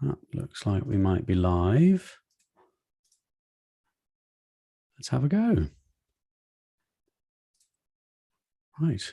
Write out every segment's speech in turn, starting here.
That looks like we might be live. Let's have a go. Right.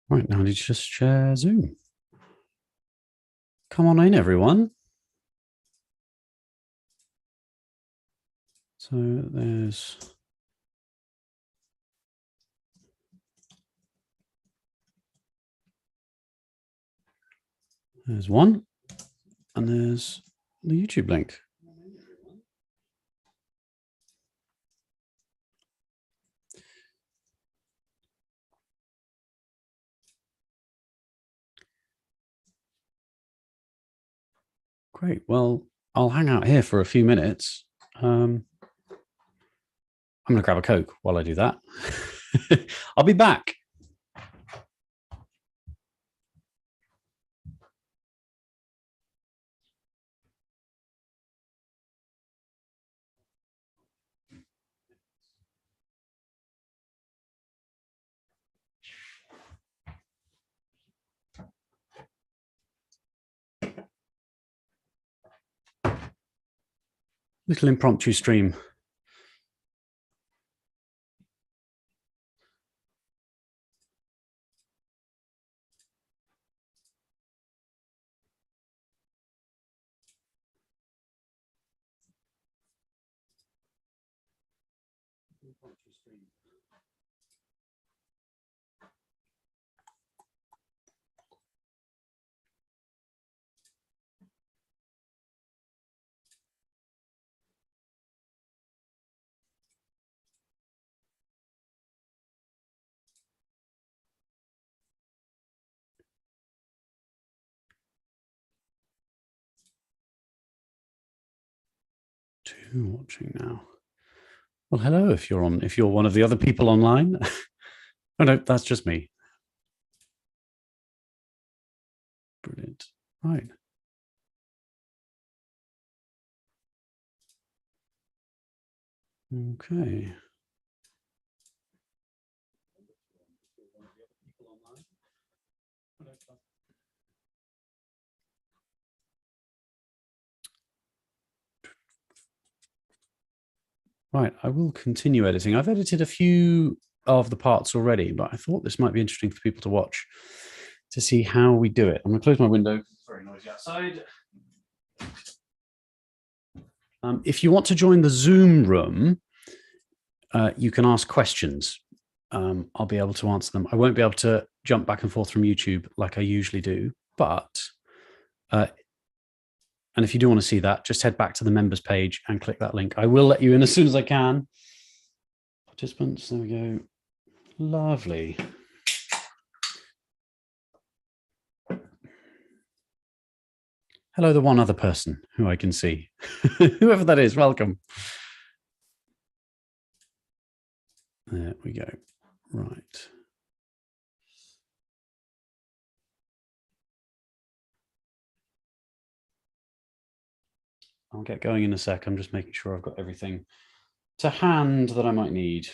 Right, now I need to just share Zoom. Come on in, everyone. So there's one, and there's the YouTube link. Great. Well, I'll hang out here for a few minutes. I'm going to grab a Coke while I do that. I'll be back. Little impromptu stream. Two watching now. Well, hello, if you're one of the other people online. Oh no, that's just me. Brilliant. Right. Okay. Right, I will continue editing. I've edited a few of the parts already, but I thought this might be interesting for people to watch to see how we do it. I'm going to close my window. It's very noisy outside. If you want to join the Zoom room, you can ask questions. I'll be able to answer them. I won't be able to jump back and forth from YouTube like I usually do, but and if you do want to see that, just head back to the members page and click that link. I will let you in as soon as I can. Participants, there we go. Lovely. Hello, the one other person who I can see. Whoever that is, welcome. There we go. Right. I'll get going in a sec. I'm just making sure I've got everything to hand that I might need.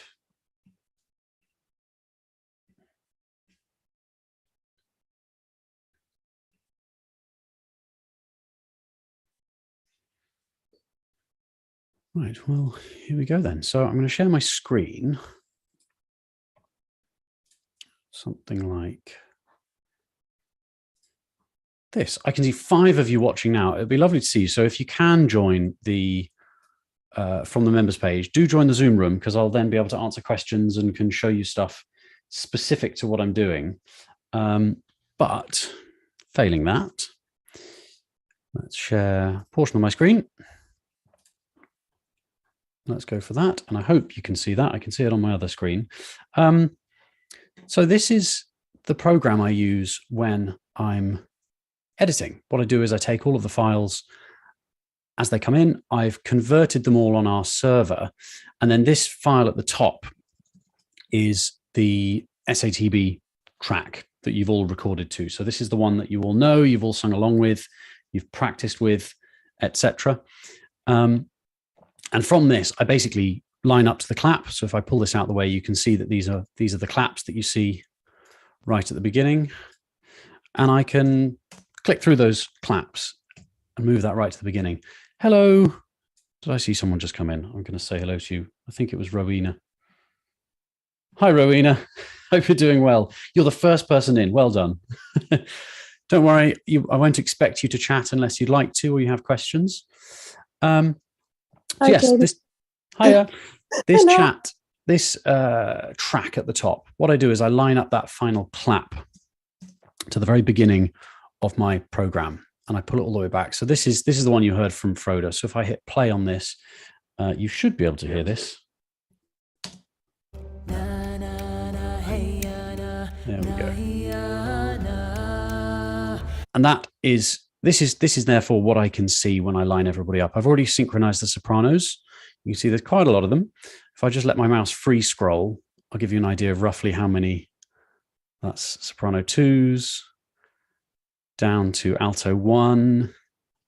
Right, well, here we go then. So I'm going to share my screen. Something like this. I can see 5 of you watching now. It'd be lovely to see you. So if you can join the from the members page, do join the Zoom room, because I'll then be able to answer questions and can show you stuff specific to what I'm doing. But failing that, let's share a portion of my screen. Let's go for that. And I hope you can see that. I can see it on my other screen. So this is the program I use when I'm editing. What I do is I take all of the files as they come in, I've converted them all on our server. And then this file at the top is the SATB track that you've all recorded to. So this is the one that you all know, you've all sung along with, you've practiced with, etc. And from this, I basically line up to the clap. So if I pull this out the way, you can see that these are the claps that you see right at the beginning. And I can click through those claps and move that right to the beginning. Hello. Did I see someone just come in? I'm going to say hello to you. I think it was Rowena. Hi, Rowena. Hope you're doing well. You're the first person in. Well done. Don't worry. I won't expect you to chat unless you'd like to or you have questions. So yes, this chat, this track at the top, what I do is I line up that final clap to the very beginning of my program and I pull it all the way back. So this is the one you heard from Frodo. So if I hit play on this, you should be able to hear this. There we go. And this is therefore what I can see when I line everybody up. I've already synchronized the sopranos. You can see there's quite a lot of them. If I just let my mouse free scroll, I'll give you an idea of roughly how many. That's soprano 2s, down to alto 1,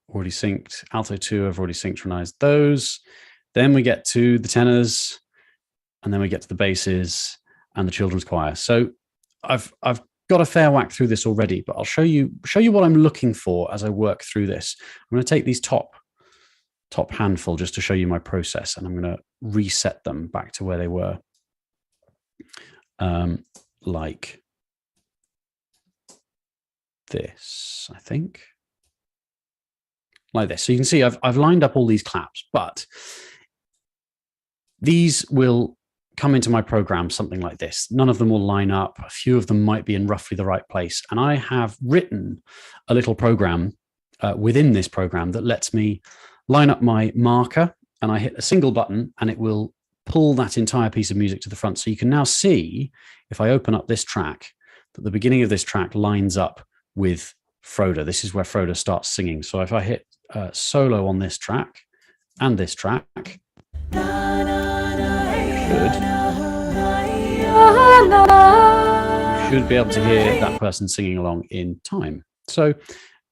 already synced. Alto 2, I've already synchronized those. Then we get to the tenors, and then we get to the basses and the children's choir. So I've got a fair whack through this already, but I'll show you what I'm looking for as I work through this. I'm going to take these top handful just to show you my process, and I'm going to reset them back to where they were, like this, I think, like this. So you can see I've lined up all these claps, but these will come into my program something like this. None of them will line up. A few of them might be in roughly the right place. And I have written a little program within this program that lets me line up my marker, and I hit a single button and it will pull that entire piece of music to the front. So you can now see, if I open up this track, that the beginning of this track lines up with Frodo. This is where Frodo starts singing. So if I hit solo on this track and this track, should be able to hear that person singing along in time. So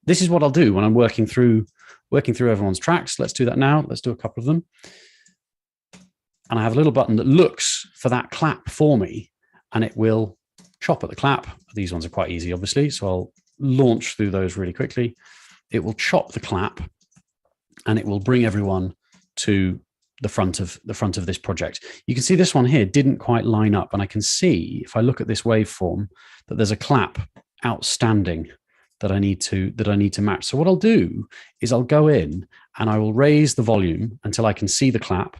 this is what I'll do when I'm working through everyone's tracks. Let's do that now. Let's do a couple of them. And I have a little button that looks for that clap for me, and it will chop at the clap. These ones are quite easy, obviously, so I'll launch through those really quickly. It will chop the clap, and it will bring everyone to the front of this project. You can see this one here didn't quite line up, and I can see, if I look at this waveform, that there's a clap outstanding that I need to match. So what I'll do is I'll go in and I will raise the volume until I can see the clap.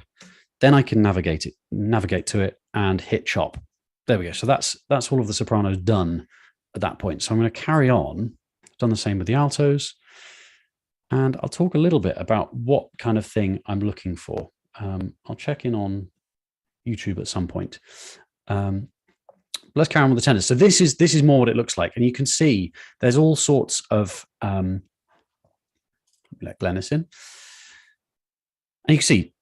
Then I can navigate to it and hit chop. There we go. So that's all of the sopranos done at that point. So I'm going to carry on. I've done the same with the altos, and I'll talk a little bit about what kind of thing I'm looking for. I'll check in on YouTube at some point. Let's carry on with the tenors. So this is more what it looks like, and you can see there's all sorts of let Glennis in, and you can see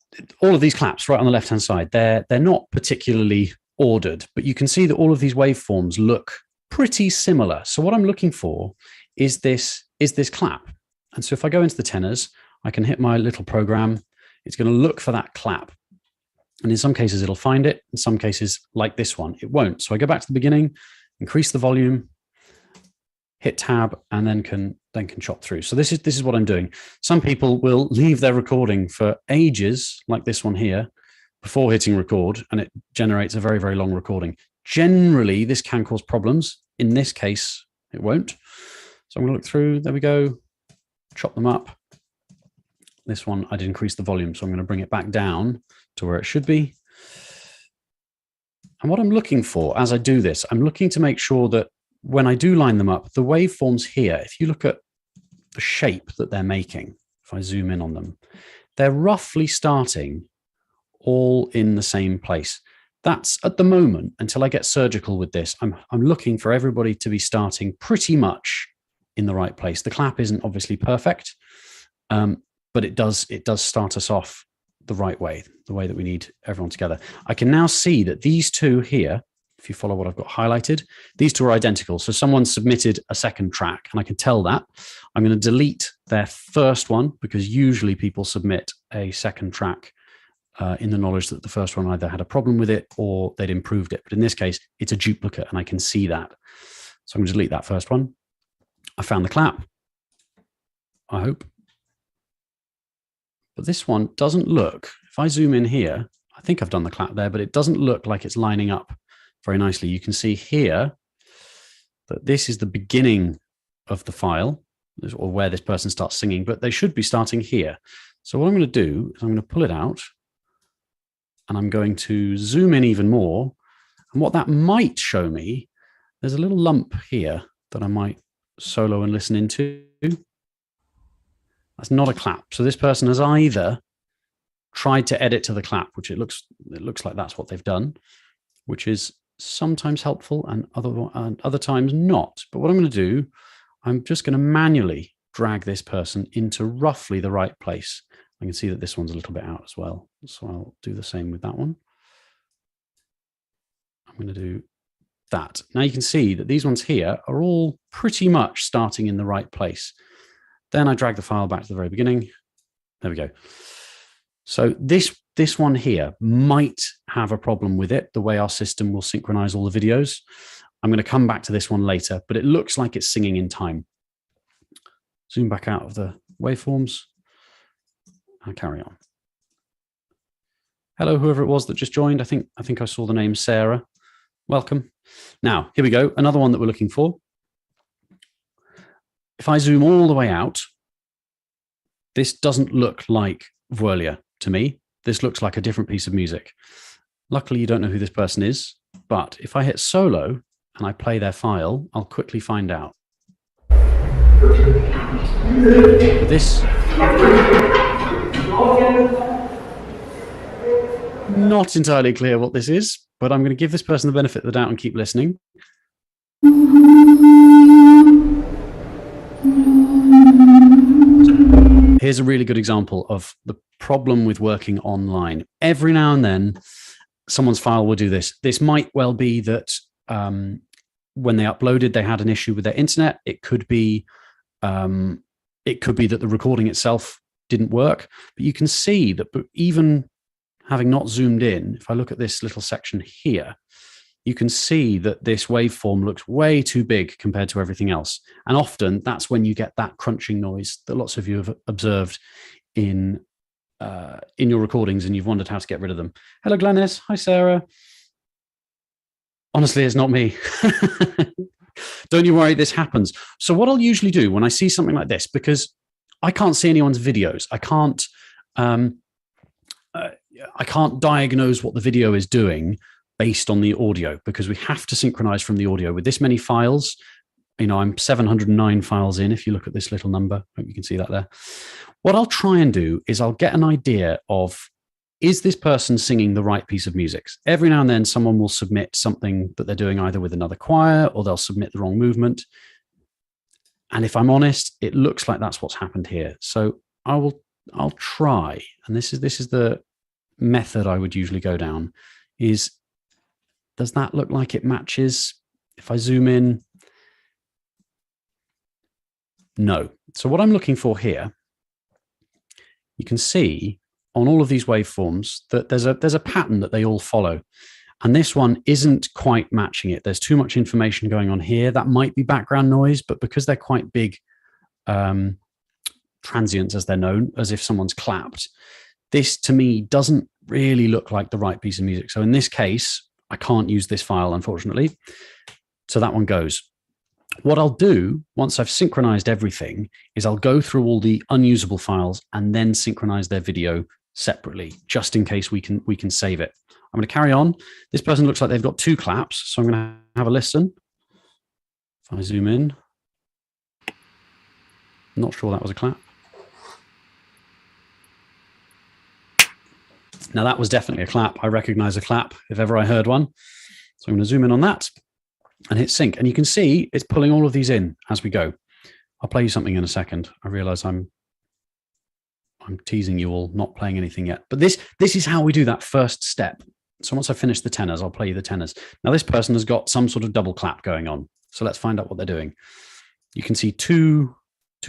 all of these claps right on the left hand side. They're not particularly ordered, but you can see that all of these waveforms look pretty similar. So what I'm looking for is this clap. And so if I go into the tenors, I can hit my little program. It's going to look for that clap. And in some cases, it'll find it. In some cases, like this one, it won't. So I go back to the beginning, increase the volume, hit tab, and then can chop through. So this is what I'm doing. Some people will leave their recording for ages, like this one here, before hitting record, and it generates a very, very long recording. Generally, this can cause problems. In this case, it won't. So I'm going to look through. There we go. Chop them up. This one, I did increase the volume, so I'm going to bring it back down to where it should be. And what I'm looking for as I do this, I'm looking to make sure that when I do line them up, the waveforms here, if you look at the shape that they're making, if I zoom in on them, they're roughly starting all in the same place. That's at the moment, until I get surgical with this, I'm looking for everybody to be starting pretty much in the right place. The clap isn't obviously perfect, but but it does start us off the right way, the way that we need everyone together. I can now see that these two here, if you follow what I've got highlighted, these two are identical. So someone submitted a second track, and I can tell that. I'm going to delete their first one, because usually people submit a second track in the knowledge that the first one either had a problem with it or they'd improved it. But in this case, it's a duplicate, and I can see that. So I'm going to delete that first one. I found the clap, I hope. But this one doesn't look, if I zoom in here, I think I've done the clap there, but it doesn't look like it's lining up very nicely. You can see here that this is the beginning of the file, or where this person starts singing, but they should be starting here. So what I'm going to do is I'm going to pull it out, and I'm going to zoom in even more. And what that might show me, there's a little lump here that I might solo and listen into. That's not a clap. So this person has either tried to edit to the clap, which it looks like that's what they've done, which is sometimes helpful and other times not. But what I'm going to do, I'm just going to manually drag this person into roughly the right place. I can see that this one's a little bit out as well. So I'll do the same with that one. I'm going to do that. Now you can see that these ones here are all pretty much starting in the right place. Then I drag the file back to the very beginning. There we go. So this one here might have a problem with it, the way our system will synchronize all the videos. I'm going to come back to this one later, but it looks like it's singing in time. Zoom back out of the waveforms and carry on. Hello, whoever it was that just joined. I think I saw the name Sarah. Welcome. Now, here we go. Another one that we're looking for. If I zoom all the way out, this doesn't look like Vuelie to me. This looks like a different piece of music. Luckily, you don't know who this person is, but if I hit solo and I play their file, I'll quickly find out. This, not entirely clear what this is, but I'm going to give this person the benefit of the doubt and keep listening. Here's a really good example of the problem with working online. Every now and then, someone's file will do this. This might well be that when they uploaded, they had an issue with their internet. It could be that the recording itself didn't work. But you can see that even having not zoomed in, if I look at this little section here, you can see that this waveform looks way too big compared to everything else. And often that's when you get that crunching noise that lots of you have observed in your recordings, and you've wondered how to get rid of them. Hello, Glennis. Hi, Sarah. Honestly, it's not me. Don't you worry, this happens. So what I'll usually do when I see something like this, because I can't see anyone's videos, I can't diagnose what the video is doing based on the audio, because we have to synchronize from the audio. With this many files, I'm 709 files in, if you look at this little number. Hope you can see that there. What I'll try and do is I'll get an idea of, is this person singing the right piece of music? Every now and then someone will submit something that they're doing either with another choir, or they'll submit the wrong movement. And if I'm honest, it looks like that's what's happened here. So I'll try, and this is the method I would usually go down, is, does that look like it matches? If I zoom in, no. So what I'm looking for here, you can see on all of these waveforms that there's a pattern that they all follow. And this one isn't quite matching it. There's too much information going on here. That might be background noise, but because they're quite big transients, as they're known, as if someone's clapped, this to me doesn't really look like the right piece of music. So in this case, I can't use this file, unfortunately. So that one goes. What I'll do once I've synchronized everything is I'll go through all the unusable files and then synchronize their video separately, just in case we can save it. I'm going to carry on. This person looks like they've got two claps, so I'm going to have a listen. If I zoom in, not sure that was a clap. Now that was definitely a clap. I recognize a clap if ever I heard one. So I'm going to zoom in on that and hit sync. And you can see it's pulling all of these in as we go. I'll play you something in a second. I realize I'm I'm teasing you all, not playing anything yet. But this is how we do that first step. So once I finish the tenors, I'll play you the tenors. Now this person has got some sort of double clap going on. So let's find out what they're doing. You can see two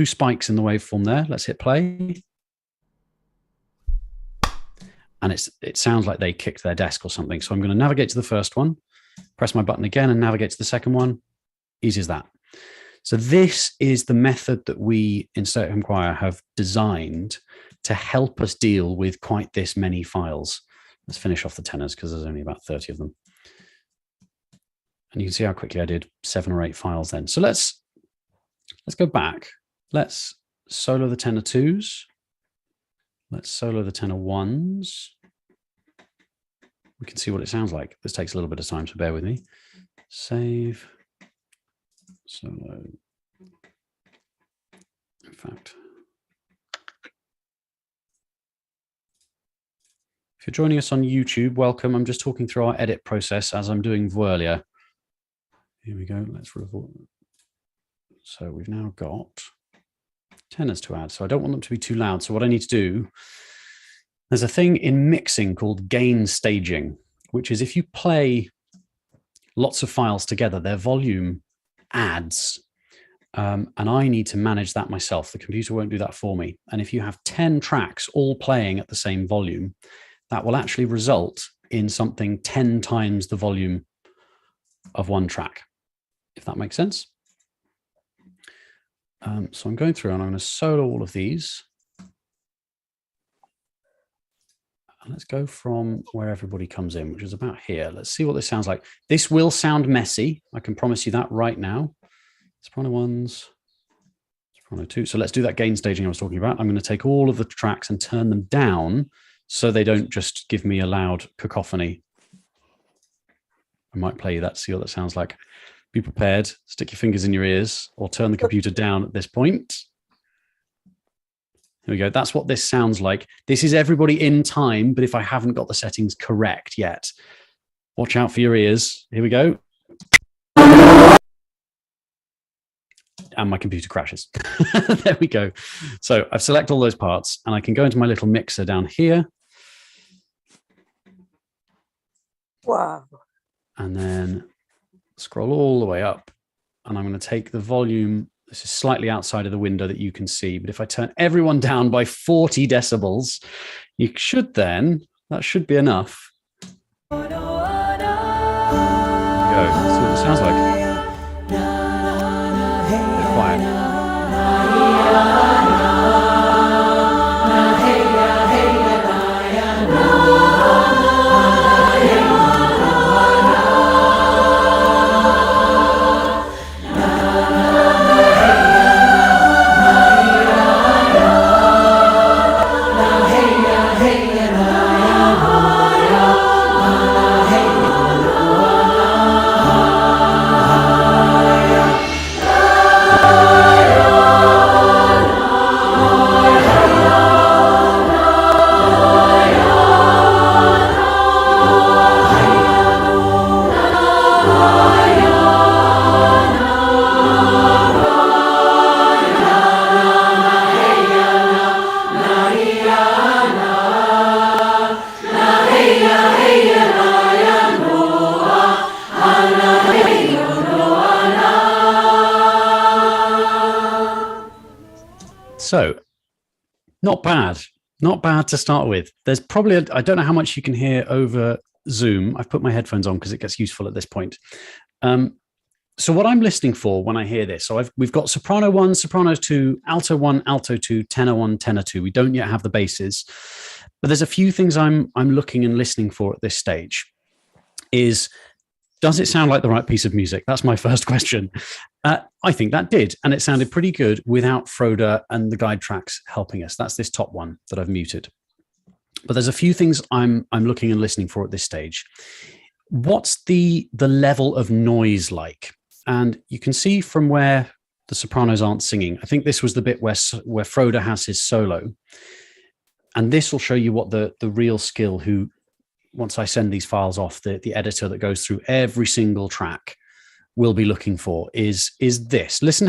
spikes in the waveform there. Let's hit play. And it sounds like they kicked their desk or something. So I'm going to navigate to the first one, press my button again and navigate to the second one. Easy as that. So this is the method that we in Stay at Home Choir have designed to help us deal with quite this many files. Let's finish off the tenors because there's only about 30 of them. And you can see how quickly I did 7 or 8 files then. So let's go back. Let's solo the tenor 2s. Let's solo the tenor 1s. We can see what it sounds like. This takes a little bit of time, so bear with me. Save. Solo. In fact, if you're joining us on YouTube, welcome. I'm just talking through our edit process as I'm doing Vuelie. Here we go. Let's revolt. So we've now got tenors to add. So I don't want them to be too loud. So what I need to do, there's a thing in mixing called gain staging, which is if you play lots of files together, their volume adds. And I need to manage that myself. The computer won't do that for me. And if you have 10 tracks all playing at the same volume, that will actually result in something 10 times the volume of one track, if that makes sense. So I'm going through and I'm going to solo all of these. And let's go from where everybody comes in, which is about here. Let's see what this sounds like. This will sound messy. I can promise you that right now. Soprano 1s, soprano 2. So let's do that gain staging I was talking about. I'm going to take all of the tracks and turn them down so they don't just give me a loud cacophony. I might play you that, see what that sounds like. Be prepared, stick your fingers in your ears or turn the computer down at this point. Here we go. That's what this sounds like. This is everybody in time, but if I haven't got the settings correct yet, watch out for your ears. Here we go. And my computer crashes. There we go. So I've selected all those parts and I can go into my little mixer down here. Wow. And then scroll all the way up. And I'm going to take the volume. This is slightly outside of the window that you can see. But if I turn everyone down by 40 decibels, you should then, that should be enough. There we go. See what it sounds like. Quiet. So, not bad to start with. There's probably, I don't know how much you can hear over Zoom. I've put my headphones on because it gets useful at this point. So what I'm listening for when I hear this, so we've got soprano 1, soprano 2, alto 1, alto 2, tenor 1, tenor 2. We don't yet have the basses, but there's a few things I'm looking and listening for at this stage. Does it sound like the right piece of music? That's my first question. I think that did, and it sounded pretty good without Froda and the guide tracks helping us. That's this top one that I've muted. But there's a few things I'm looking and listening for at this stage. What's the level of noise like? And you can see from where the sopranos aren't singing. I think this was the bit where Froda has his solo. And this will show you what the real skill who, once I send these files off, the editor that goes through every single track will be looking for is this. Listen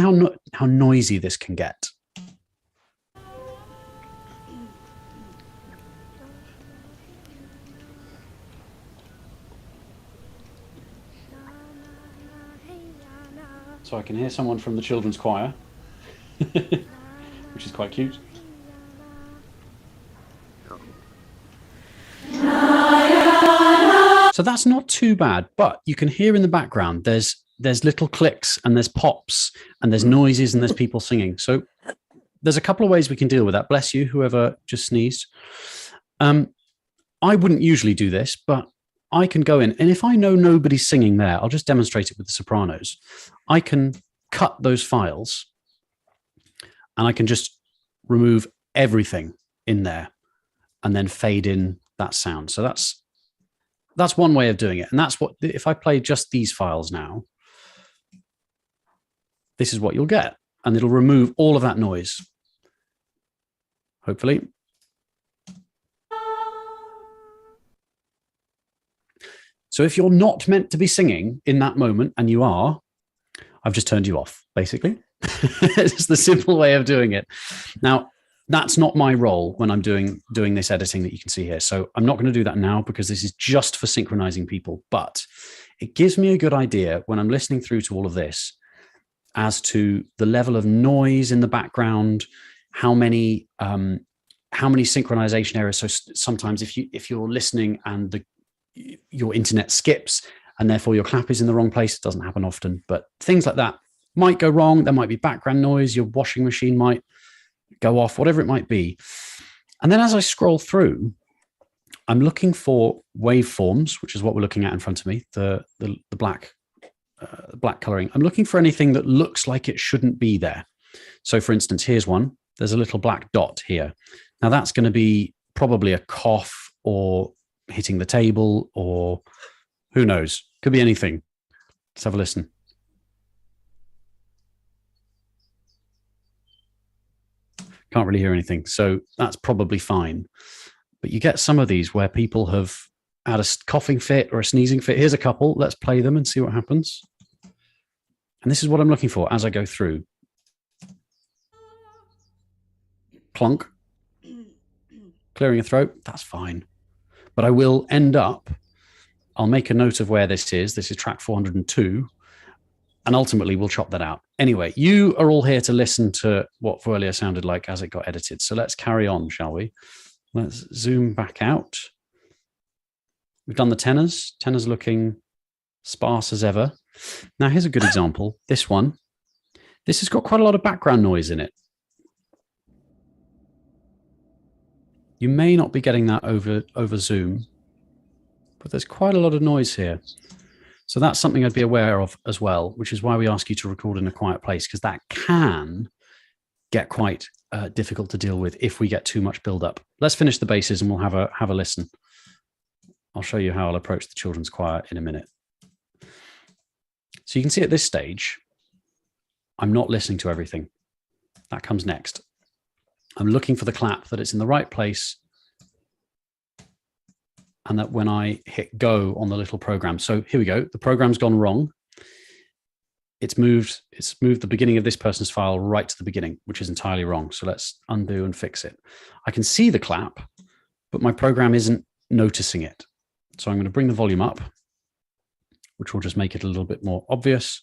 how noisy this can get. So I can hear someone from the children's choir, which is quite cute. So that's not too bad, but you can hear in the background there's little clicks and there's pops and there's noises and there's people singing. So there's a couple of ways we can deal with that. Bless you, whoever just sneezed. I wouldn't usually do this, but I can go in, and if I know nobody's singing there, I'll just demonstrate it with the sopranos. I can cut those files and I can just remove everything in there and then fade in that sound. So that's one way of doing it. And that's what, if I play just these files now, this is what you'll get. And it'll remove all of that noise. Hopefully. So if you're not meant to be singing in that moment and you are, I've just turned you off, basically. It's the simple way of doing it. Now, that's not my role when I'm doing this editing that you can see here. So I'm not going to do that now because this is just for synchronizing people. But it gives me a good idea when I'm listening through to all of this as to the level of noise in the background, how many synchronization errors. So sometimes if you're listening and your internet skips and therefore your clap is in the wrong place, it doesn't happen often, but things like that might go wrong. There might be background noise. Your washing machine might go off, whatever it might be. And then as I scroll through, I'm looking for waveforms, which is what we're looking at in front of me, the black coloring. I'm looking for anything that looks like it shouldn't be there. So for instance, here's one. There's a little black dot here. Now that's going to be probably a cough or hitting the table or who knows, could be anything. Let's have a listen. Can't really hear anything. So that's probably fine. But you get some of these where people have had a coughing fit or a sneezing fit. Here's a couple. Let's play them and see what happens. And this is what I'm looking for as I go through. Clunk. Clearing a throat. That's fine. But I will end up, I'll make a note of where this is. This is track 402. And ultimately, we'll chop that out. Anyway, you are all here to listen to what Vuelie sounded like as it got edited. So let's carry on, shall we? Let's zoom back out. We've done the tenors. Tenors looking sparse as ever. Now, here's a good example. This one. This has got quite a lot of background noise in it. You may not be getting that over Zoom, but there's quite a lot of noise here. So that's something I'd be aware of as well, which is why we ask you to record in a quiet place, because that can get quite difficult to deal with if we get too much build-up. Let's finish the basses and we'll have a listen. I'll show you how I'll approach the children's choir in a minute. So you can see at this stage, I'm not listening to everything. That comes next. I'm looking for the clap, that it's in the right place, and that when I hit go on the little program. So here we go. The program's gone wrong. It's moved the beginning of this person's file right to the beginning, which is entirely wrong. So let's undo and fix it. I can see the clap, but my program isn't noticing it. So I'm going to bring the volume up, which will just make it a little bit more obvious.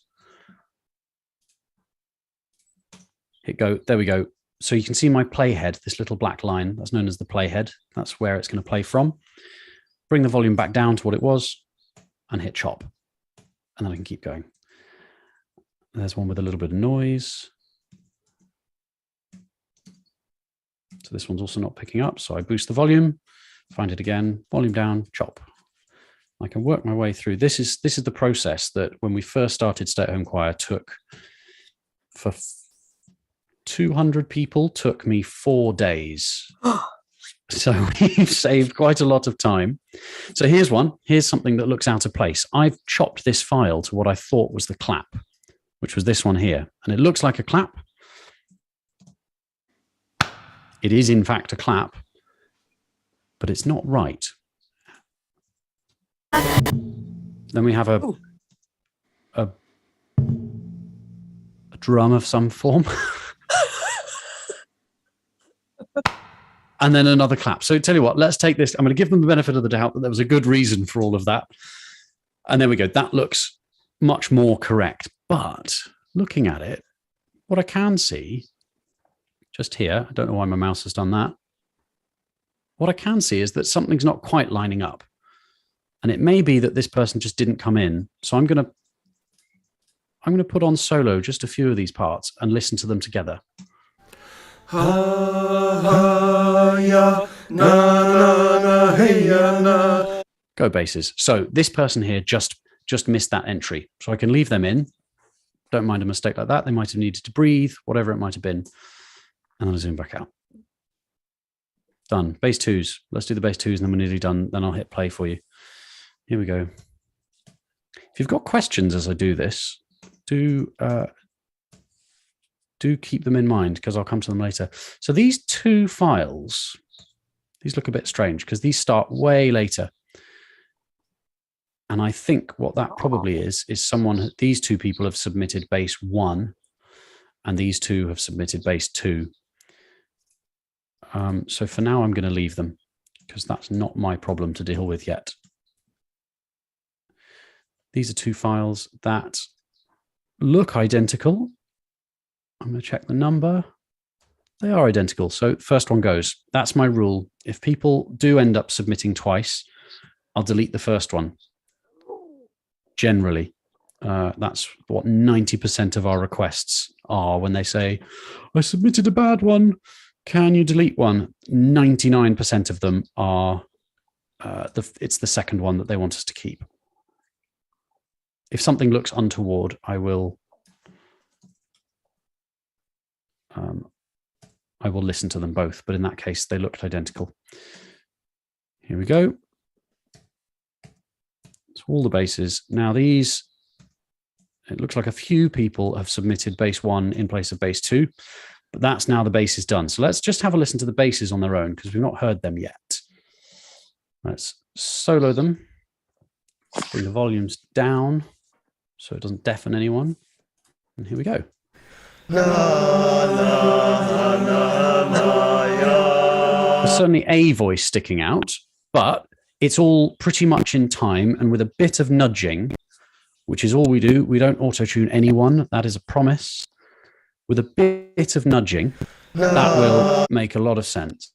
Hit go. There we go. So you can see my playhead, this little black line, that's known as the playhead. That's where it's going to play from. Bring the volume back down to what it was and hit chop. And then I can keep going. There's one with a little bit of noise. So this one's also not picking up. So I boost the volume, find it again, volume down, chop. I can work my way through. This is the process that when we first started Stay at Home Choir took for 200 people, took me 4 days. So we've saved quite a lot of time. So here's one. Here's something that looks out of place. I've chopped this file to what I thought was the clap, which was this one here. And it looks like a clap. It is, in fact, a clap, but it's not right. Then we have a drum of some form. And then another clap. So tell you what, let's take this. I'm going to give them the benefit of the doubt that there was a good reason for all of that. And there we go. That looks much more correct. But looking at it, what I can see just here, I don't know why my mouse has done that. What I can see is that something's not quite lining up. And it may be that this person just didn't come in. So I'm going to put on solo just a few of these parts and listen to them together. Go basses. So this person here just missed that entry. So I can leave them in. Don't mind a mistake like that. They might have needed to breathe, whatever it might have been. And I'll zoom back out. Done. Bass twos. Let's do the bass twos and then we're nearly done. Then I'll hit play for you. Here we go. If you've got questions as I do this, do keep them in mind because I'll come to them later. So these two files, these look a bit strange because these start way later. And I think what that probably is these two people have submitted bass 1 and these two have submitted bass 2. So for now, I'm going to leave them because that's not my problem to deal with yet. These are two files that look identical. I'm going to check the number. They are identical. So first one goes. That's my rule. If people do end up submitting twice, I'll delete the first one. Generally, that's what 90% of our requests are when they say, I submitted a bad one. Can you delete one? 99% of them are, it's the second one that they want us to keep. If something looks untoward, I will listen to them both. But in that case, they looked identical. Here we go. So all the basses. Now these, it looks like a few people have submitted bass 1 in place of bass 2. But that's now the bass is done. So let's just have a listen to the basses on their own because we've not heard them yet. Let's solo them. Bring the volumes down so it doesn't deafen anyone. And here we go. There's certainly a voice sticking out, but it's all pretty much in time and with a bit of nudging, which is all we do. We don't auto-tune anyone. That is a promise. With a bit of nudging, that will make a lot of sense.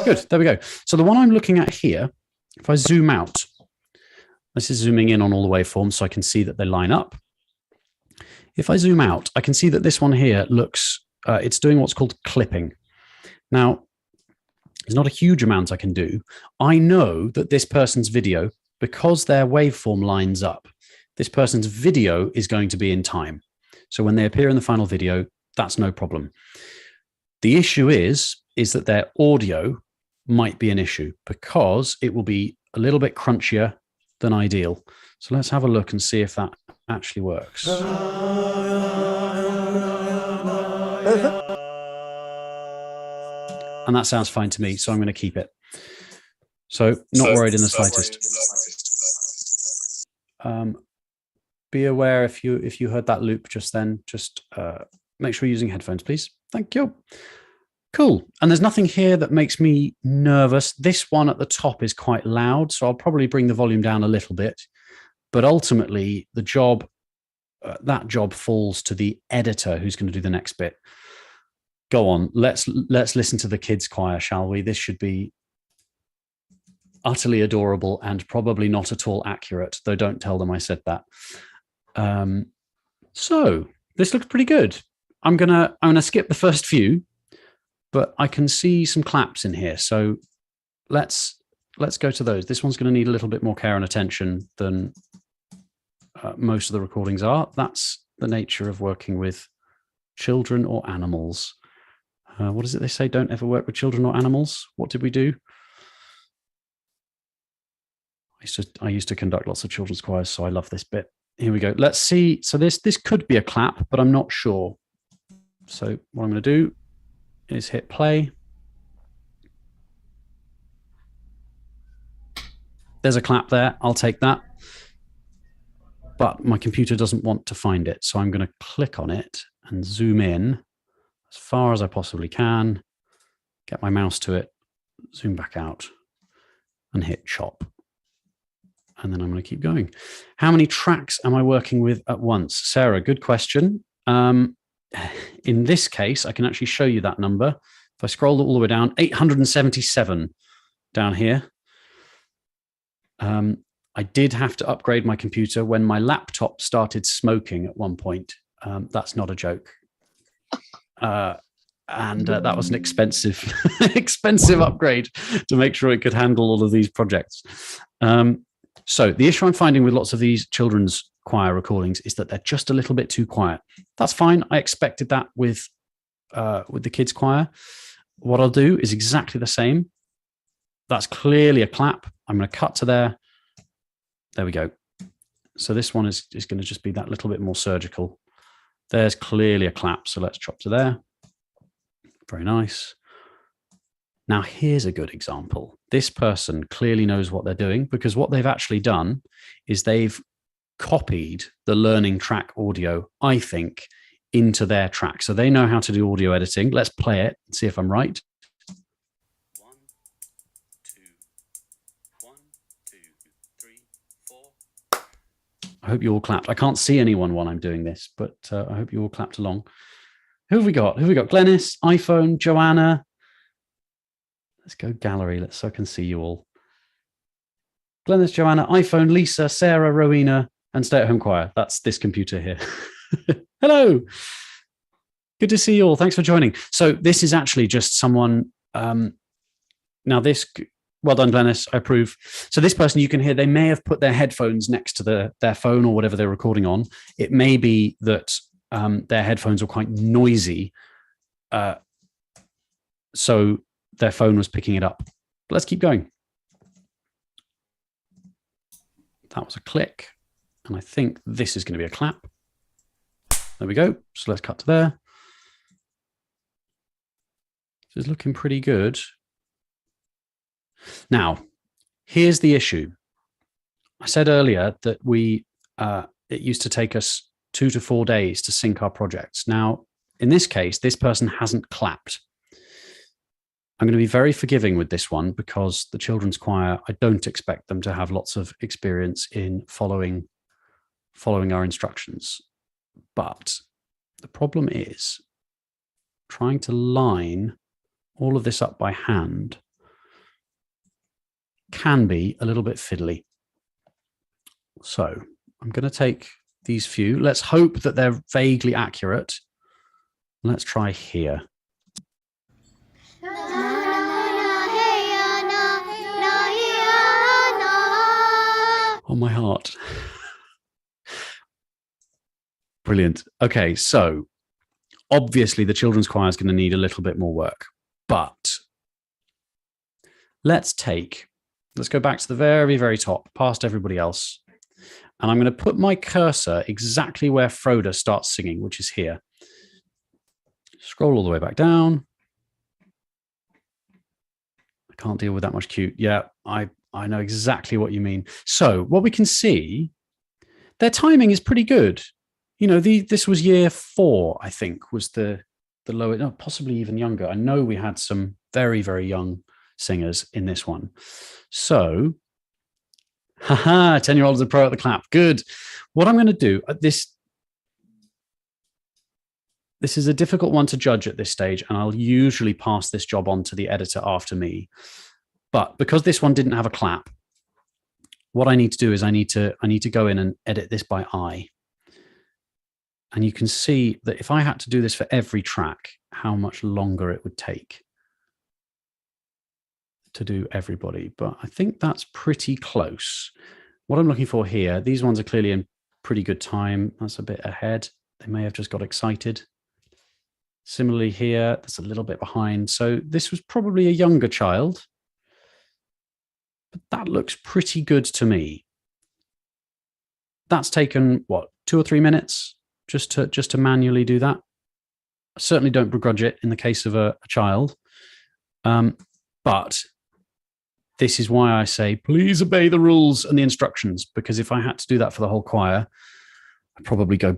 Good, there we go. So the one I'm looking at here, if I zoom out, this is zooming in on all the waveforms so I can see that they line up. If I zoom out, I can see that this one here looks, it's doing what's called clipping. Now, there's not a huge amount I can do. I know that this person's video, because their waveform lines up, this person's video is going to be in time. So when they appear in the final video, that's no problem. The issue is that their audio might be an issue because it will be a little bit crunchier than ideal. So let's have a look and see if that actually works. And that sounds fine to me, so I'm going to keep it. So not worried in the slightest. Be aware if you heard that loop just then, just make sure you're using headphones, please. Thank you. Cool. And there's nothing here that makes me nervous. This one at the top is quite loud, so I'll probably bring the volume down a little bit. But ultimately, the job, that job falls to the editor who's going to do the next bit. Go on. Let's listen to the kids' choir, shall we? This should be utterly adorable and probably not at all accurate, though don't tell them I said that. So this looks pretty good. I'm gonna skip the first few, but I can see some claps in here. So let's go to those. This one's going to need a little bit more care and attention than most of the recordings are. That's the nature of working with children or animals. What is it they say? Don't ever work with children or animals. What did we do? I used to conduct lots of children's choirs, so I love this bit. Here we go. Let's see. So this could be a clap, but I'm not sure. So what I'm going to do is hit play. There's a clap there. I'll take that. But my computer doesn't want to find it. So I'm going to click on it and zoom in as far as I possibly can, get my mouse to it, zoom back out and hit chop. And then I'm going to keep going. How many tracks am I working with at once? Sarah, good question. In this case, I can actually show you that number. If I scroll all the way down, 877 down here. I did have to upgrade my computer when my laptop started smoking at one point. That's not a joke. And that was an expensive, expensive upgrade to make sure it could handle all of these projects. So the issue I'm finding with lots of these children's choir recordings is that they're just a little bit too quiet. That's fine. I expected that with the kids' choir. What I'll do is exactly the same. That's clearly a clap. I'm going to cut to there. There we go. So this one is going to just be that little bit more surgical. There's clearly a clap. So let's chop to there. Very nice. Now, here's a good example. This person clearly knows what they're doing, because what they've actually done is they've copied the learning track audio, I think, into their track. So they know how to do audio editing. Let's play it and see if I'm right. 1, 2, 1, 2, 3, 4. I hope you all clapped. I can't see anyone while I'm doing this, but I hope you all clapped along. Who have we got? Who have we got? Glennis, iPhone, Joanna. Let's go gallery. So I can see you all. Glennis, Joanna, iPhone, Lisa, Sarah, Rowena, and Stay at Home Choir. That's this computer here. Hello. Good to see you all. Thanks for joining. So this is actually just someone. Now this, well done, Glennis. I approve. So this person, you can hear, they may have put their headphones next to their phone or whatever they're recording on. It may be that their headphones were quite noisy. So their phone was picking it up. But let's keep going. That was a click. And I think this is going to be a clap. There we go. So let's cut to there. This is looking pretty good. Now, here's the issue. I said earlier that it used to take us 2 to 4 days to sync our projects. Now, in this case, this person hasn't clapped. I'm going to be very forgiving with this one, because the children's choir, I don't expect them to have lots of experience in following our instructions. But the problem is trying to line all of this up by hand can be a little bit fiddly. So I'm going to take these few. Let's hope that they're vaguely accurate. Let's try here. Oh, my heart. Brilliant. Okay, so obviously the children's choir is going to need a little bit more work, but let's go back to the very, very top, past everybody else. And I'm going to put my cursor exactly where Froda starts singing, which is here. Scroll all the way back down. I can't deal with that much cute. Yeah, I know exactly what you mean. So what we can see, their timing is pretty good. You know, this was year 4, I think, was the lower, no, possibly even younger. I know we had some very, very young singers in this one. So, 10-year-olds are pro at the clap. Good. What I'm going to do, this is a difficult one to judge at this stage, and I'll usually pass this job on to the editor after me. But because this one didn't have a clap, what I need to do is I need to go in and edit this by eye. And you can see that if I had to do this for every track, how much longer it would take to do everybody. But I think that's pretty close. What I'm looking for here, these ones are clearly in pretty good time. That's a bit ahead. They may have just got excited. Similarly here, that's a little bit behind. So this was probably a younger child. But that looks pretty good to me. That's taken, what, 2 or 3 minutes just to manually do that. I certainly don't begrudge it in the case of a child. But this is why I say, please obey the rules and the instructions, because if I had to do that for the whole choir, I'd probably go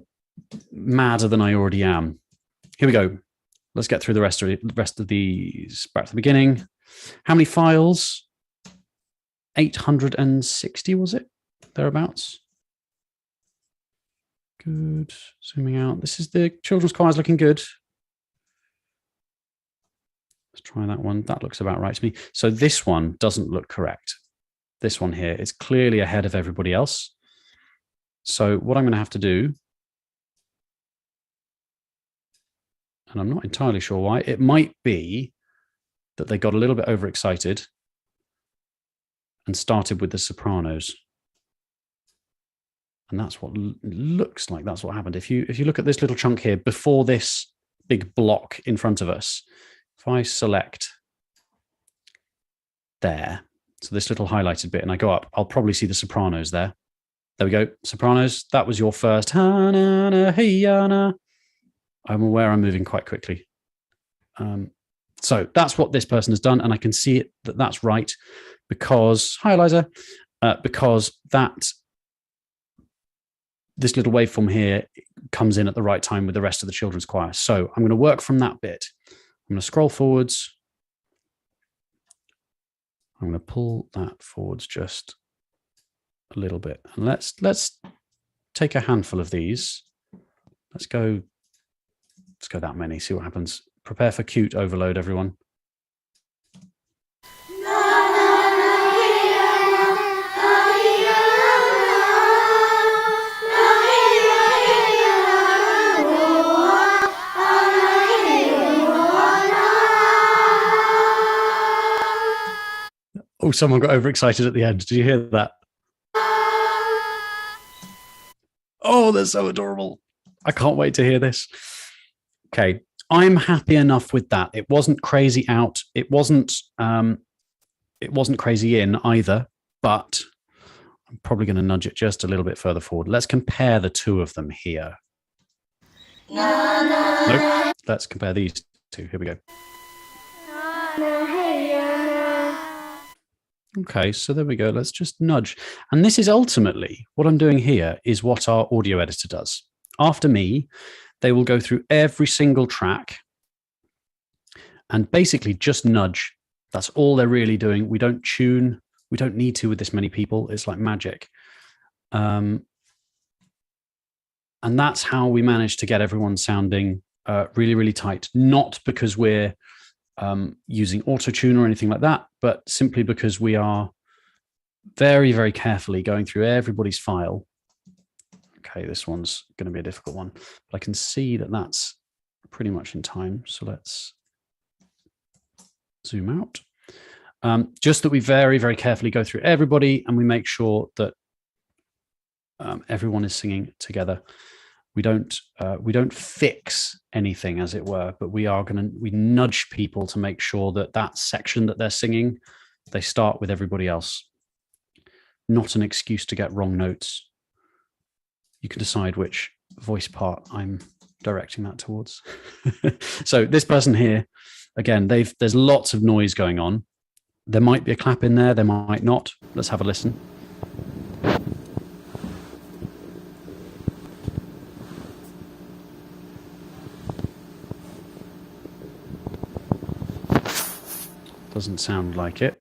madder than I already am. Here we go. Let's get through the rest of these. Back to the beginning. How many files? 860, was it? thereabouts. Good. Zooming out. This is the children's choir is looking good. Let's try that one. That looks about right to me. So this one doesn't look correct. This one here is clearly ahead of everybody else. So what I'm going to have to do, and I'm not entirely sure why, it might be that they got a little bit overexcited and started with the sopranos. And that's what looks like that's what happened. If you look at this little chunk here, before this big block in front of us, if I select there, so this little highlighted bit, and I go up, I'll probably see the sopranos there. There we go, sopranos. That was your first. I'm aware I'm moving quite quickly. So that's what this person has done, and I can see it that that's right because, hi Eliza, because this little waveform here comes in at the right time with the rest of the children's choir. So I'm going to work from that bit. I'm going to scroll forwards. I'm going to pull that forwards just a little bit. And let's take a handful of these. Let's go that many, see what happens. Prepare for cute overload, everyone. Oh, someone got overexcited at the end. Did you hear that? Oh, they're so adorable. I can't wait to hear this. Okay, I'm happy enough with that. It wasn't crazy out. It wasn't crazy in either, but I'm probably going to nudge it just a little bit further forward. Let's compare the two of them here. Nope. Let's compare these two. Here we go. Okay, so there we go. Let's just nudge. And this is ultimately what I'm doing here is what our audio editor does. After me, they will go through every single track and basically just nudge. That's all they're really doing. We don't tune. We don't need to with this many people. It's like magic. And that's how we manage to get everyone sounding really, really tight. Not because we're using auto-tune or anything like that, but simply because we are very, very carefully going through everybody's file. Okay, this one's going to be a difficult one, but I can see that that's pretty much in time. So let's zoom out. Just that we very, very carefully go through everybody and we make sure that everyone is singing together. We don't fix anything, as it were, but we nudge people to make sure that that section that they're singing, they start with everybody else. Not an excuse to get wrong notes. You can decide which voice part I'm directing that towards. So this person here, again, there's lots of noise going on. There might be a clap in there, there might not. Let's have a listen. Doesn't sound like it.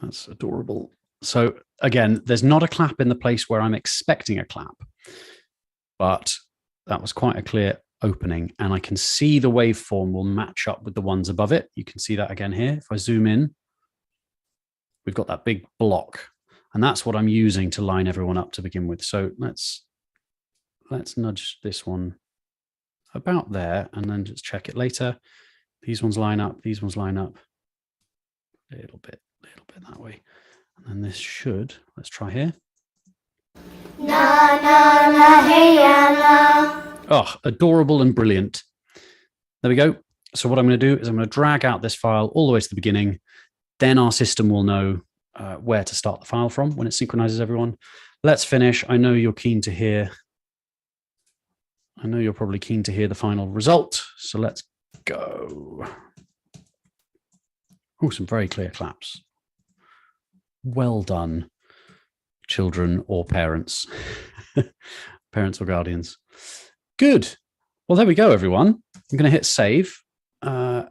That's adorable. So again, there's not a clap in the place where I'm expecting a clap, but that was quite a clear opening, and I can see the waveform will match up with the ones above it. You can see that again here. If I zoom in, we've got that big block, and that's what I'm using to line everyone up to begin with. So let's nudge this one about there and then just check it later. These ones line up, these ones line up a little bit that way. And then this should, let's try here. Oh, adorable and brilliant. There we go. So what I'm going to do is I'm going to drag out this file all the way to the beginning. Then our system will know where to start the file from when it synchronizes everyone. Let's finish. I know you're keen to hear. I know you're probably keen to hear the final result. So let's go. Oh, some very clear claps. Well done, children or parents, parents or guardians. Good. Well, there we go, everyone. I'm going to hit save. look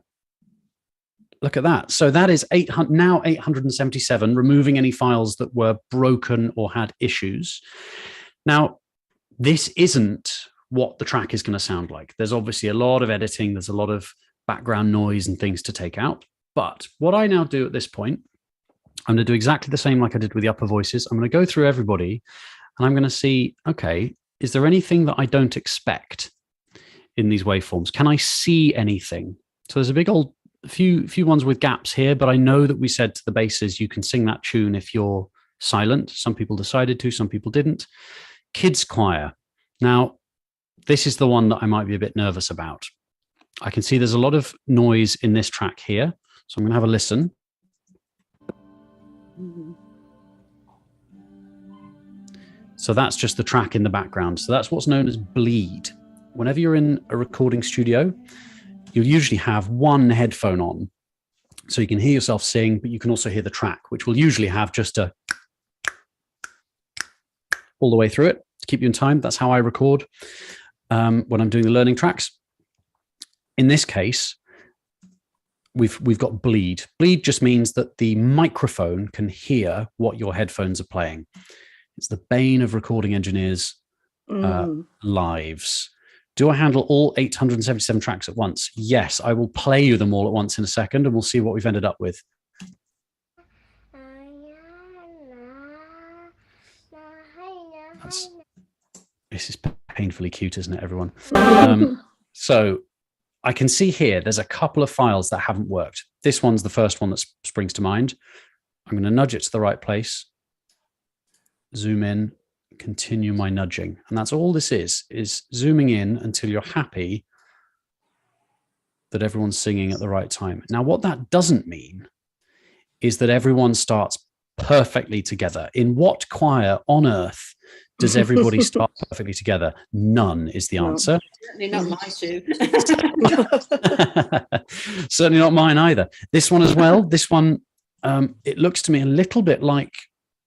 at that. So that is 800, now 877, removing any files that were broken or had issues. Now, this isn't what the track is going to sound like. There's obviously a lot of editing. There's a lot of background noise and things to take out. But what I now do at this point, I'm going to do exactly the same like I did with the upper voices. I'm going to go through everybody and I'm going to see, okay, is there anything that I don't expect in these waveforms? Can I see anything? So there's a big old few ones with gaps here, but I know that we said to the basses, you can sing that tune if you're silent. Some people decided to, some people didn't. Kids choir. Now, this is the one that I might be a bit nervous about. I can see there's a lot of noise in this track here. So I'm going to have a listen. So that's just the track in the background. So that's what's known as bleed. Whenever you're in a recording studio, you'll usually have one headphone on. So you can hear yourself sing, but you can also hear the track, which will usually have just a all the way through it to keep you in time. That's how I record when I'm doing the learning tracks. In this case, we've got bleed. Bleed just means that the microphone can hear what your headphones are playing. It's the bane of recording engineers' lives. Do I handle all 877 tracks at once? Yes, I will play you them all at once in a second, and we'll see what we've ended up with. This is painfully cute, isn't it, everyone? So I can see here, there's a couple of files that haven't worked. This one's the first one that springs to mind. I'm going to nudge it to the right place, zoom in, continue my nudging. And that's all this is zooming in until you're happy that everyone's singing at the right time. Now, what that doesn't mean is that everyone starts perfectly together. In what choir on earth does everybody start perfectly together? None is the answer. Certainly not my two. Certainly not mine either. This one as well. This one, it looks to me a little bit like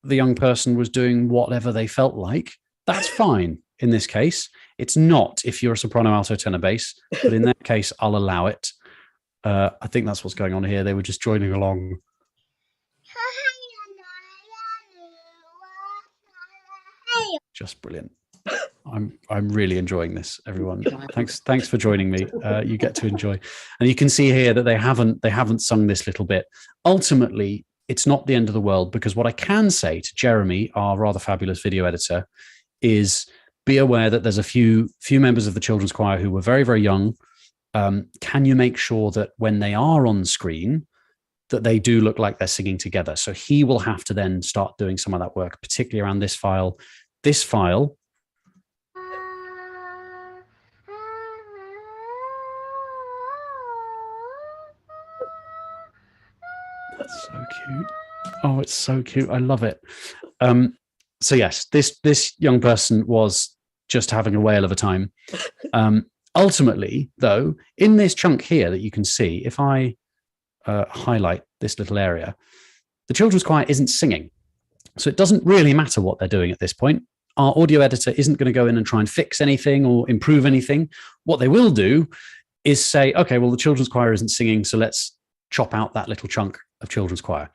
the young person was doing whatever they felt like. That's fine in this case. It's not if you're a soprano, alto, tenor, bass, but in that case, I'll allow it. I think that's what's going on here. They were just joining along. Just brilliant. I'm really enjoying this, everyone. Thanks for joining me. You get to enjoy, and you can see here that they haven't sung this little bit. Ultimately, it's not the end of the world, because what I can say to Jeremy, our rather fabulous video editor, is be aware that there's a few members of the children's choir who were very, very young. Can you make sure that when they are on screen, that they do look like they're singing together? So he will have to then start doing some of that work, particularly around this file. This file. That's so cute. Oh, it's so cute. I love it. So yes, this young person was just having a whale of a time. Ultimately, though, in this chunk here that you can see, if I highlight this little area, the children's choir isn't singing. So it doesn't really matter what they're doing at this point. Our audio editor isn't going to go in and try and fix anything or improve anything. What they will do is say, okay, well, the children's choir isn't singing, so let's chop out that little chunk of children's choir.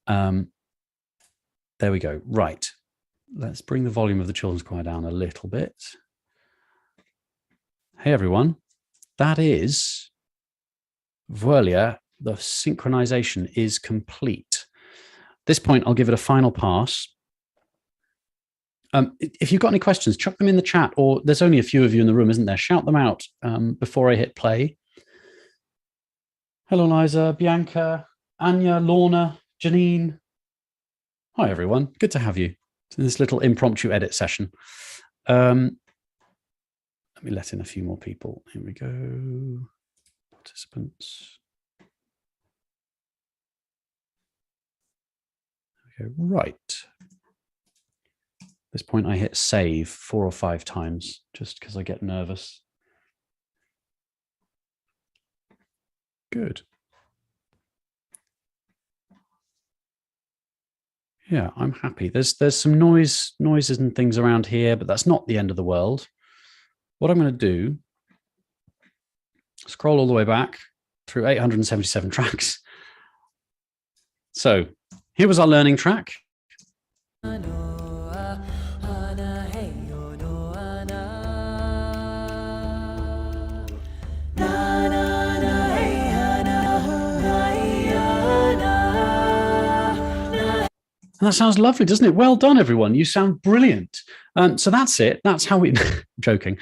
There we go. Right. Let's bring the volume of the children's choir down a little bit. Hey, everyone. That is Vuelie. The synchronization is complete. At this point, I'll give it a final pass. If you've got any questions, chuck them in the chat, or there's only a few of you in the room, isn't there? Shout them out before I hit play. Hello, Liza, Bianca, Anya, Lorna, Janine. Hi, everyone. Good to have you in this little impromptu edit session. Let me let in a few more people. Here we go. Participants. There we go. Right. At this point, I hit save 4 or 5 times just because I get nervous. Good. Yeah, I'm happy. There's some noises and things around here, but that's not the end of the world. What I'm going to do, scroll all the way back. through 877 tracks. So here was our learning track. And that sounds lovely, doesn't it? Well done, everyone. You sound brilliant. So that's it. That's how we... joking.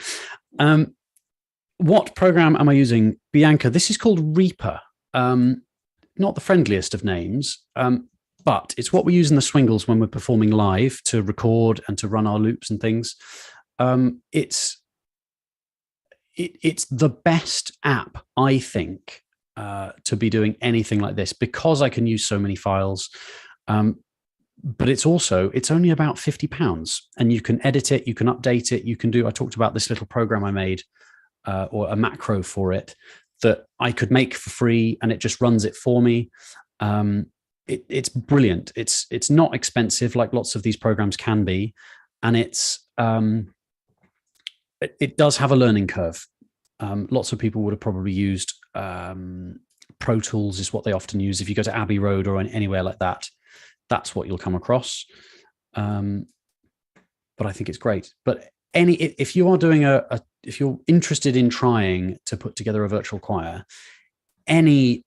What program am I using? Bianca, this is called Reaper. Not the friendliest of names, but it's what we use in the Swingles when we're performing live to record and to run our loops and things. It's the best app, I think, to be doing anything like this because I can use so many files. But it's only about £50 and you can edit it, you can update it, you can do, I talked about this little program I made or a macro for it that I could make for free and it just runs it for me. It's brilliant. It's not expensive like lots of these programs can be. And it does have a learning curve. Lots of people would have probably used Pro Tools is what they often use. If you go to Abbey Road or anywhere like that, that's what you'll come across. But I think it's great. But if you are doing if you're interested in trying to put together a virtual choir, any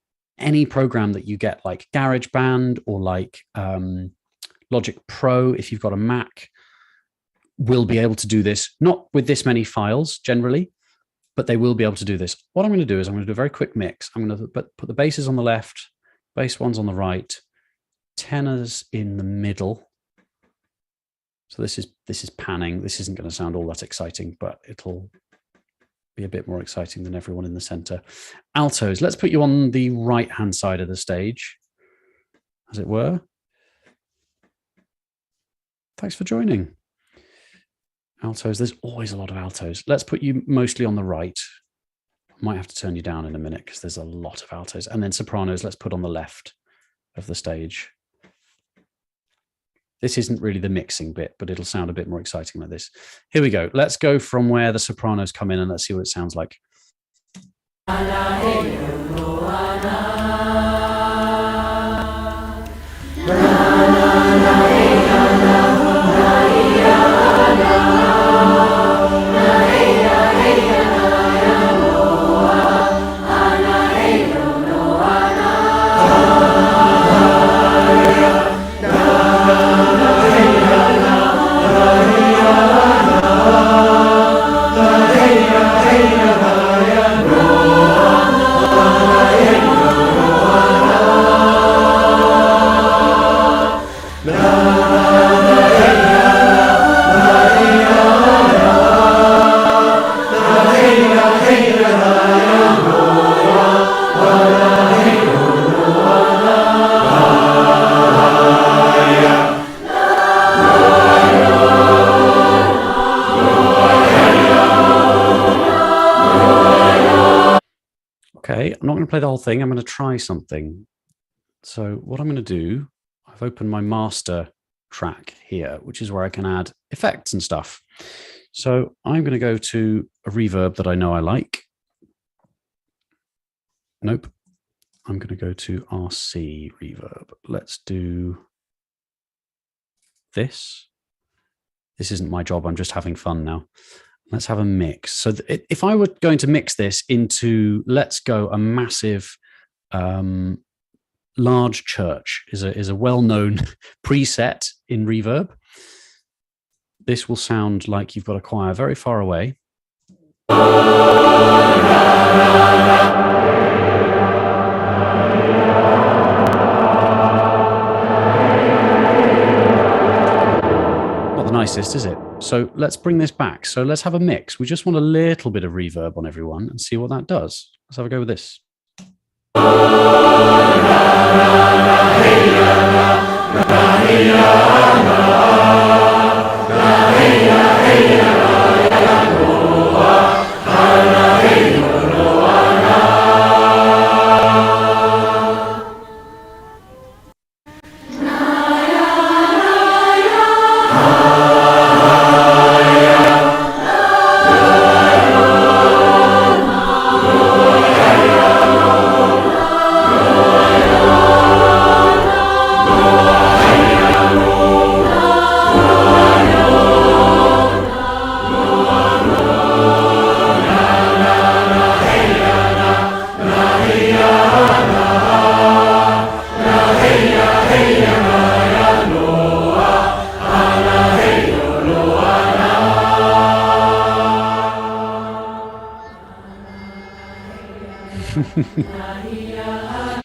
program that you get like GarageBand or like Logic Pro, if you've got a Mac, will be able to do this, not with this many files generally, but they will be able to do this. What I'm going to do is I'm going to do a very quick mix. I'm going to put the basses on the left, bass ones on the right, tenors in the middle. So this is panning. This isn't going to sound all that exciting, but it'll be a bit more exciting than everyone in the center. Altos, let's put you on the right-hand side of the stage, as it were. Thanks for joining. Altos, there's always a lot of altos. Let's put you mostly on the right. I might have to turn you down in a minute because there's a lot of altos. And then sopranos, let's put on the left of the stage. This isn't really the mixing bit, but it'll sound a bit more exciting like this. Here we go. Let's go from where the sopranos come in and let's see what it sounds like. Okay, I'm not going to play the whole thing. I'm going to try something. So what I'm going to do, I've opened my master track here, which is where I can add effects and stuff. So I'm going to go to a reverb that I know I like. Nope. I'm going to go to RC reverb. Let's do this. This isn't my job. I'm just having fun now. Let's have a mix. So if I were going to mix this into, let's go, a massive large church is a well-known preset in reverb. This will sound like you've got a choir very far away. Not the nicest, is it? So let's bring this back. So let's have a mix. We just want a little bit of reverb on everyone and see what that does. Let's have a go with this.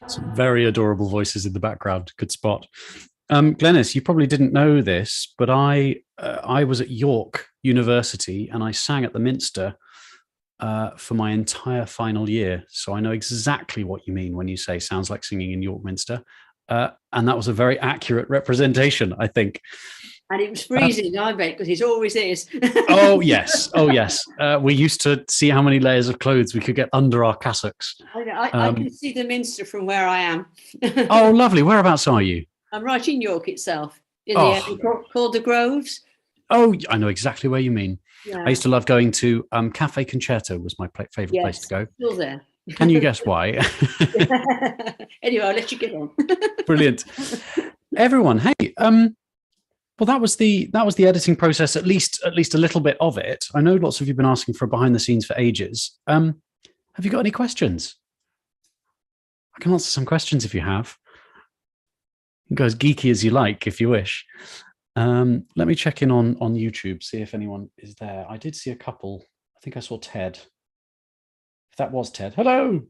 Some very adorable voices in the background. Good spot. Glenys, you probably didn't know this, but I was at York University and I sang at the Minster for my entire final year. So I know exactly what you mean when you say sounds like singing in York Minster. And that was a very accurate representation, I think. And it was freezing, I bet, because it always is. Oh, yes. Oh, yes. We used to see how many layers of clothes we could get under our cassocks. I can see the Minster from where I am. Oh, lovely. Whereabouts are you? I'm right in York itself, in the area called the Groves. Oh, I know exactly where you mean. Yeah. I used to love going to Cafe Concerto was my favourite place to go. Still there. Can you guess why? Anyway, I'll let you get on. Brilliant. Everyone, hey, well, that was the editing process, at least a little bit of it. I know lots of you have been asking for behind the scenes for ages. Have you got any questions? I can answer some questions if you have. You can go as geeky as you like, if you wish. Let me check in on YouTube, see if anyone is there. I did see a couple. I think I saw Ted. If that was Ted. Hello.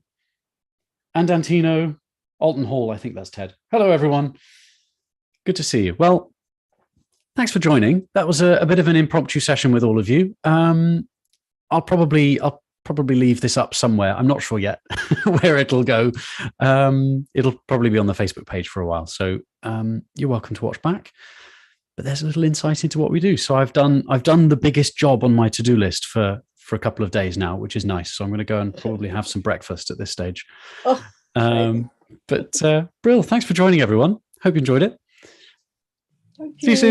And Antino. Alton Hall, I think that's Ted. Hello, everyone. Good to see you. Well, thanks for joining. That was a bit of an impromptu session with all of you. I'll probably leave this up somewhere. I'm not sure yet where it'll go. It'll probably be on the Facebook page for a while. So you're welcome to watch back. But there's a little insight into what we do. So I've done the biggest job on my to-do list for a couple of days now, which is nice. So I'm going to go and probably have some breakfast at this stage. But Brill, thanks for joining, everyone. Hope you enjoyed it. Thank you. See you soon.